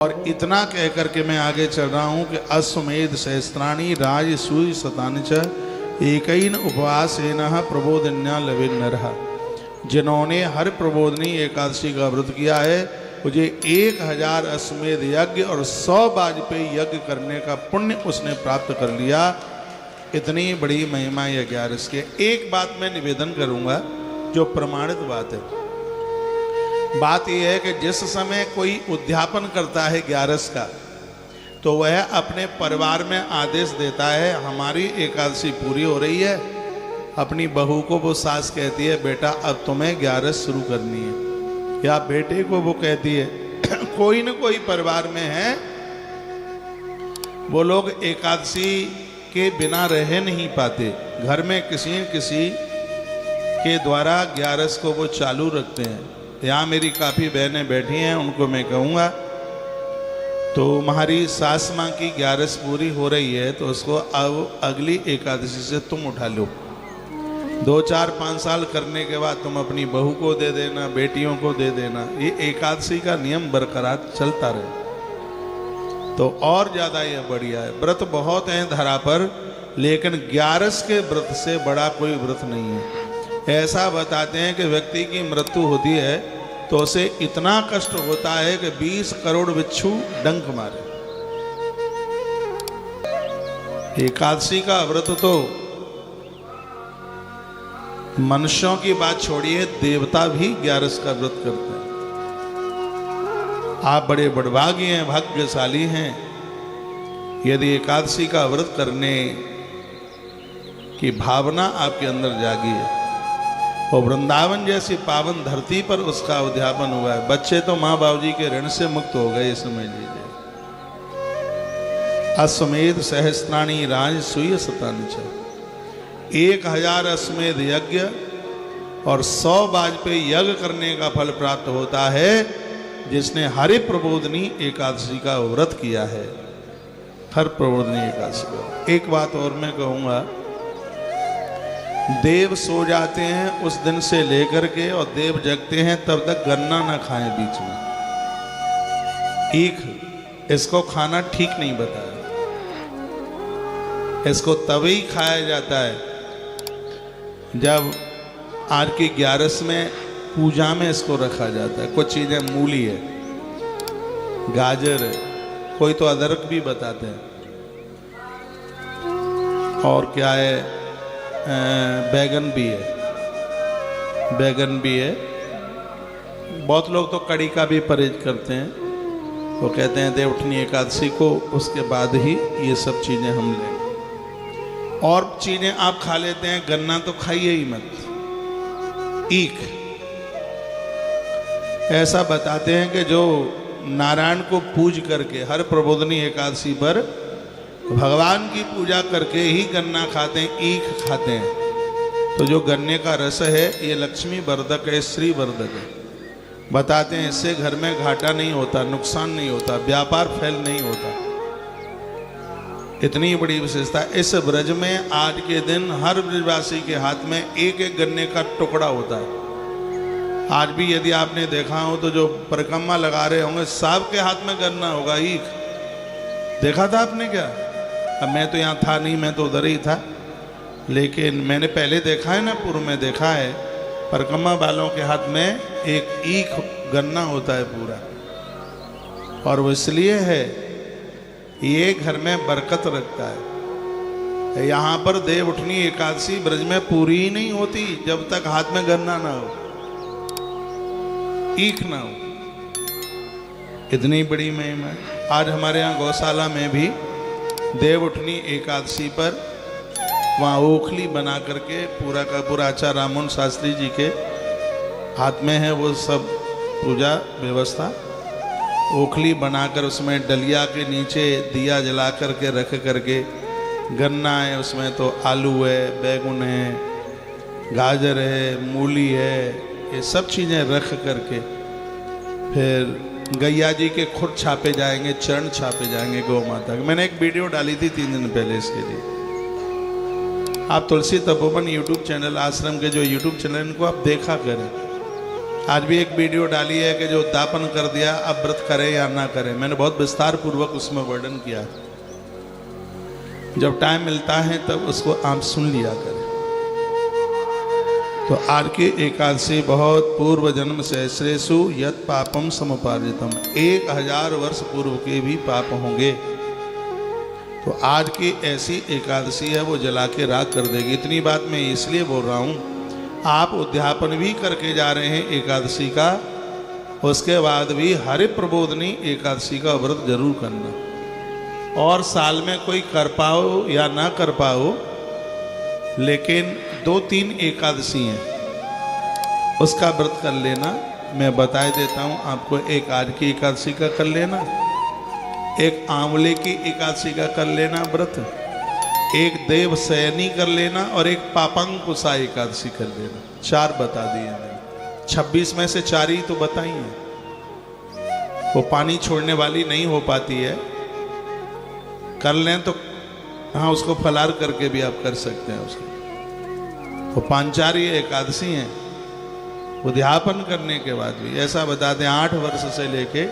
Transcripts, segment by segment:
और इतना कह करके मैं आगे चल रहा हूं कि अश्वमेध सहस्त्राणी राज सूय शतानि च एकैन उपवासेन प्रबोधन्या लवेन नरः। जिन्होंने हर प्रबोधनी एकादशी का व्रत किया है मुझे 1000 अश्वमेध यज्ञ और 100 वाजपेयी यज्ञ करने का पुण्य उसने प्राप्त कर लिया। इतनी बड़ी महिमा यह 11 की। एक बात मैं निवेदन करूंगा जो प्रमाणित बात है। बात यह है कि जिस समय कोई उद्यापन करता है 11 का तो वह अपने परिवार में आदेश देता है हमारी एकादशी पूरी हो रही है, अपनी बहू को वो सास कहती है बेटा अब तुम्हें 11 शुरू करनी है, या बेटे को वो कहती है कोई न कोई परिवार में है वो लोग एकादशी के बिना रह नहीं पाते, घर में किसी न किसी के द्वारा 11 को वो चालू रखते हैं। यहाँ मेरी काफ़ी बहनें बैठी हैं, उनको मैं कहूँगा तो हमारी सास माँ की 11 पूरी हो रही है तो उसको अब अगली एकादशी से तुम उठा लो। 2, 4, 5 साल करने के बाद तुम अपनी बहू को दे देना, बेटियों को दे देना, ये एकादशी का नियम बरकरार चलता रहे तो और ज़्यादा ये बढ़िया है। व्रत बहुत हैं धरा पर, लेकिन 11 के व्रत से बड़ा कोई व्रत नहीं है। ऐसा बताते हैं कि व्यक्ति की मृत्यु होती है तो उसे इतना कष्ट होता है कि 20 करोड़ बिच्छू डंक मारे। एकादशी का व्रत तो मनुष्यों की बात छोड़िए, देवता भी 11 का व्रत करते हैं। आप बड़े बड़भागी हैं, भाग्यशाली हैं यदि एकादशी का व्रत करने की भावना आपके अंदर जागी है। और वृंदावन जैसी पावन धरती पर उसका उद्यापन हुआ है। बच्चे तो माँ बाबू जी के ऋण से मुक्त हो गए, समझ लीजिए। अश्वमेध सहस्त्राणी राज सूय शतानि च 1000 अश्वमेध यज्ञ और 100 वाजपेयी यज्ञ करने का फल प्राप्त होता है जिसने हरि प्रबोधनी एकादशी का व्रत किया है। हर प्रबोधनी एकादशी का। एक बात और मैं कहूँगा, देव सो जाते हैं उस दिन से लेकर के और देव जगते हैं तब तक गन्ना ना खाएं बीच में। ईख इसको खाना ठीक नहीं बताया, इसको तभी खाया जाता है जब आज की 11 में पूजा में इसको रखा जाता है। कुछ चीजें मूली है, गाजर है, कोई तो अदरक भी बताते हैं, और क्या है बैगन भी है, बैगन भी है। बहुत लोग तो कड़ी का भी परहेज करते हैं, वो कहते हैं देवउठनी एकादशी को उसके बाद ही ये सब चीज़ें हम लें। और चीज़ें आप खा लेते हैं, गन्ना तो खाइए ही मत। ईख ऐसा बताते हैं कि जो नारायण को पूज करके हर प्रबोधनी एकादशी पर भगवान की पूजा करके ही गन्ना खाते हैं, ईख खाते हैं। तो जो गन्ने का रस है ये लक्ष्मी वर्धक है, श्री वर्धक है। बताते हैं इससे घर में घाटा नहीं होता, नुकसान नहीं होता, व्यापार फेल नहीं होता। इतनी बड़ी विशेषता। इस ब्रज में आज के दिन हर ब्रजवासी के हाथ में एक एक गन्ने का टुकड़ा होता है। आज भी यदि आपने देखा हो तो जो परिक्रमा लगा रहे होंगे सबके हाथ में गन्ना होगा, ईख। देखा था आपने क्या? अब मैं तो यहाँ था नहीं, मैं तो उधर ही था, लेकिन मैंने पहले देखा है ना, पूर्व में देखा है परिक्रमा वालों के हाथ में एक ईख गन्ना होता है पूरा। और वो इसलिए है ये घर में बरकत रखता है। यहाँ पर देवउठनी एकादशी ब्रज में पूरी ही नहीं होती जब तक हाथ में गन्ना ना हो, ईख ना हो। इतनी बड़ी महिमा है। आज हमारे यहाँ गौशाला में भी देवउठनी एकादशी पर वहाँ ओखली बना करके पूरा का पूरा आचार्य राममोहन शास्त्री जी के हाथ में है वो सब पूजा व्यवस्था। ओखली बनाकर उसमें डलिया के नीचे दिया जला करके रख करके गन्ना है, उसमें तो आलू है, बैगन है, गाजर है, मूली है, ये सब चीज़ें रख करके फिर गैया जी के खुद छापे जाएंगे, चरण छापे जाएंगे गौ माता के। मैंने एक वीडियो डाली थी 3 दिन पहले इसके लिए। आप तुलसी तपोवन यूट्यूब चैनल, आश्रम के जो यूट्यूब चैनल इनको आप देखा करें। आज भी एक वीडियो डाली है कि जो उद्यापन कर दिया अब व्रत करे या ना करे। मैंने बहुत विस्तार पूर्वक उसमें वर्णन किया। जब टाइम मिलता है तब उसको आप सुन लिया करें। तो आज की एकादशी बहुत पूर्व जन्म सहस्रेषु यत पापम समुपार्जितम, 1000 वर्ष पूर्व के भी पाप होंगे। तो आज की ऐसी एकादशी है वो जला के राख कर देगी। इतनी बात मैं इसलिए बोल रहा हूँ, आप उद्यापन भी करके जा रहे हैं एकादशी का, उसके बाद भी हरि प्रबोधनी एकादशी का व्रत जरूर करना। और साल में कोई कर पाओ या ना कर पाओ, लेकिन 2-3 एकादशी हैं उसका व्रत कर लेना। मैं बता देता हूँ आपको, एक आज की एकादशी का कर लेना, एक आंवले की एकादशी का कर लेना व्रत, एक देव शयनी कर लेना और एक पापांकुशा एकादशी कर लेना। 4 बता दिए मैंने, 26 में से 4 ही तो बताई हैं। वो पानी छोड़ने वाली नहीं हो पाती है, कर लें तो हाँ, उसको फलार करके भी आप कर सकते हैं उसको। तो 5-4 ये एकादशी हैं उद्यापन करने के बाद भी। ऐसा बता दें 8 वर्ष से लेके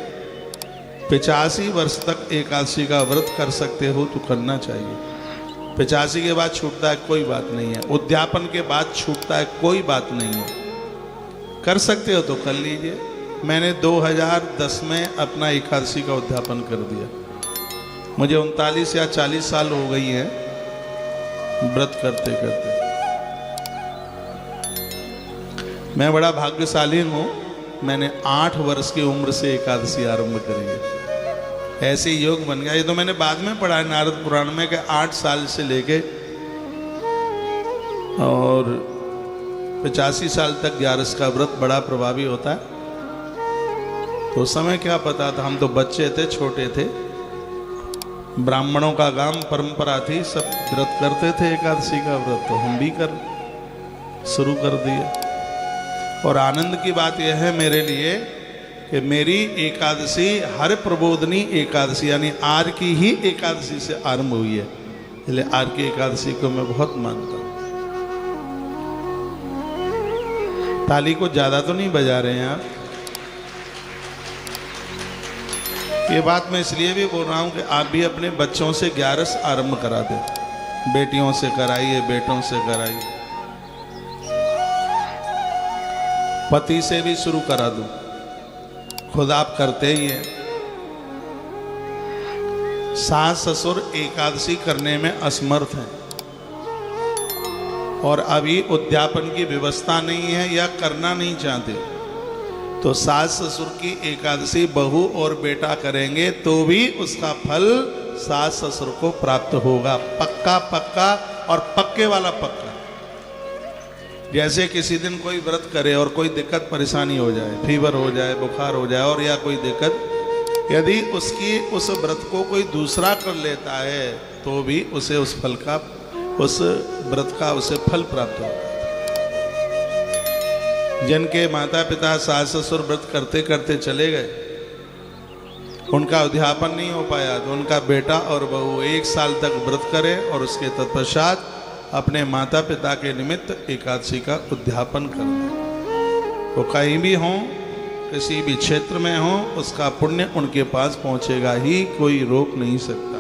85 वर्ष तक एकादशी का व्रत कर सकते हो तो करना चाहिए। 85 के बाद छूटता है कोई बात नहीं है, उद्यापन के बाद छूटता है कोई बात नहीं है, कर सकते हो तो कर लीजिए। मैंने 2010 में अपना एकादशी का उद्यापन कर दिया। मुझे 39 या 40 साल हो गई हैं व्रत करते करते। मैं बड़ा भाग्यशाली हूँ, मैंने 8 वर्ष की उम्र से एकादशी आरंभ करी है। ऐसे योग बन गया। ये तो मैंने बाद में पढ़ा है नारद पुराण में कि 8 साल से लेके और 85 साल तक 11 का व्रत बड़ा प्रभावी होता है। तो उस समय क्या पता था, हम तो बच्चे थे, छोटे थे, ब्राह्मणों का काम परंपरा थी, सब व्रत करते थे एकादशी का व्रत, तो हम भी शुरू कर दिए। और आनंद की बात यह है मेरे लिए कि मेरी एकादशी हर प्रबोधनी एकादशी यानी आज की ही एकादशी से आरंभ हुई है। इसलिए आज की एकादशी को मैं बहुत मानता हूँ। ताली को ज्यादा तो नहीं बजा रहे हैं आप। ये बात मैं इसलिए भी बोल रहा हूँ कि आप भी अपने बच्चों से 11 आरंभ करा दें, बेटियों से कराइए, बेटों से कराइए, पति से भी शुरू करा दूं, खुद आप करते ही हैं। सास ससुर एकादशी करने में असमर्थ हैं और अभी उद्यापन की व्यवस्था नहीं है या करना नहीं चाहते, तो सास ससुर की एकादशी बहू और बेटा करेंगे तो भी उसका फल सास ससुर को प्राप्त होगा। पक्का पक्का और पक्के वाला पक्का। जैसे किसी दिन कोई व्रत करे और कोई दिक्कत परेशानी हो जाए, फीवर हो जाए, बुखार हो जाए और या कोई दिक्कत, यदि उसकी उस व्रत को कोई दूसरा कर लेता है तो भी उसे उस फल का, उस व्रत का उसे फल प्राप्त होता है। जिनके माता पिता सास ससुर व्रत करते करते चले गए, उनका उद्यापन नहीं हो पाया, तो उनका बेटा और बहू 1 साल तक व्रत करे और उसके तत्पश्चात अपने माता पिता के निमित्त एकादशी का उद्यापन करना। वो कहीं भी हों, किसी भी क्षेत्र में हों, उसका पुण्य उनके पास पहुंचेगा ही, कोई रोक नहीं सकता।